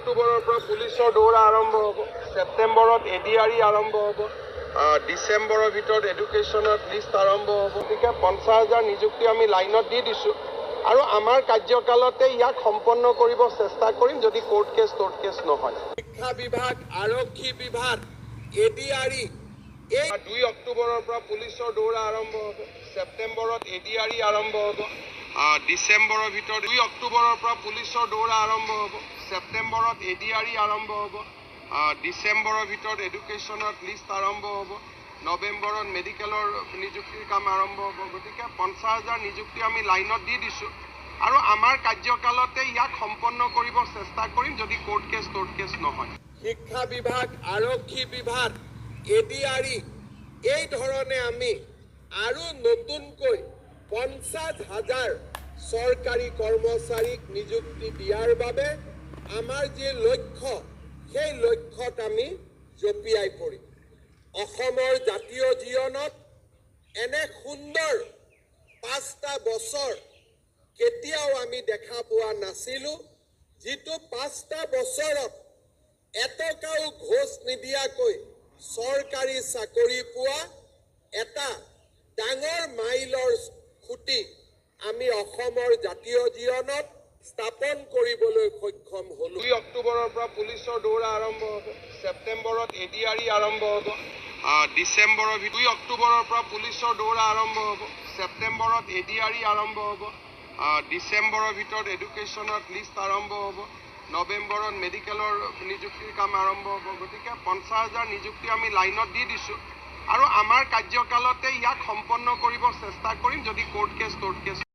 অক্টোবৰৰ পৰা পুলিচৰ দৌৰা আৰম্ভ হ'ব। ছেপ্টেম্বৰত এডিআৰই আৰম্ভ হ'ব। ডিচেম্বৰৰ ভিতৰত এডুকেশ্যনত লিষ্ট আৰম্ভ হ'ব। গতিকে 50,000 নিযুক্তি আমি লাইনত দি দিছোঁ আৰু আমাৰ কাৰ্যকালতে ইয়াক সম্পন্ন কৰিব চেষ্টা কৰিম যদি কোৰ্ট কেছ নহয়। শিক্ষা বিভাগ, আৰক্ষী বিভাগ, এডিআৰই এই 2 অক্টোবৰৰ পৰা পুলিচৰ দৌৰা আৰম্ভ হ'ব। ছেপ্টেম্বৰত এডিআৰই আৰম্ভ হ'ব। ডিচেম্বৰৰ ভিতৰত 2 অক্টোবৰৰ পৰা পুলিচৰ দৌৰা আৰম্ভ হ'ব। ছেপ্টেম্বৰত এডিআৰই আৰম্ভ হ'ব। ডিচেম্বৰৰ ভিতৰত এডুকেশ্যনত লিষ্ট আৰম্ভ হ'ব। নৱেম্বৰত মেডিকেলৰ নিযুক্তিৰ কাম আৰম্ভ হ'ব। গতিকে 50,000 নিযুক্তি আমি লাইনত দি দিছোঁ আৰু আমাৰ কাৰ্যকালতে ইয়াক সম্পন্ন কৰিব চেষ্টা কৰিম যদি কোৰ্ট কেছ নহয়। শিক্ষা বিভাগ, আৰক্ষী বিভাগ, এডিআৰই এই ধৰণে আমি আৰু নতুনকৈ 50,000 চৰকাৰী কৰ্মচাৰীক নিযুক্তি দিয়াৰ বাবে আমাৰ যি লক্ষ্য সেই লক্ষ্যত আমি জঁপিয়াই পৰিম। অসমৰ জাতীয় জীৱনত এনে সুন্দৰ 5টা বছৰ কেতিয়াও আমি দেখা পোৱা নাছিলোঁ, যিটো 5টা বছৰত এটকাও ঘোষ নিদিয়াকৈ চৰকাৰী চাকৰি পোৱা এটা ডাঙৰ মাইলৰ খুঁটি আমি অসমৰ জাতীয় জীৱনত স্থাপন কৰিবলৈ সক্ষম হ'লোঁ। 2 অক্টোবৰৰ পৰা পুলিচৰ দৌৰা আৰম্ভ হ'ব। ছেপ্টেম্বৰত এডিআৰই আৰম্ভ হ'ব। ডিচেম্বৰৰ 2 অক্টোবৰৰ পৰা পুলিচৰ দৌৰা আৰম্ভ হ'ব। ছেপ্টেম্বৰত এডিআৰই আৰম্ভ হ'ব। ডিচেম্বৰৰ ভিতৰত এডুকেশ্যনত লিষ্ট আৰম্ভ হ'ব। নৱেম্বৰত মেডিকেলৰ নিযুক্তিৰ কাম আৰম্ভ হ'ব। গতিকে 50,000 নিযুক্তি আমি লাইনত দি দিছোঁ আৰু আমাৰ কাৰ্যকালতে ইয়াক সম্পন্ন কৰিব চেষ্টা কৰিম যদি কোৰ্ট কেছ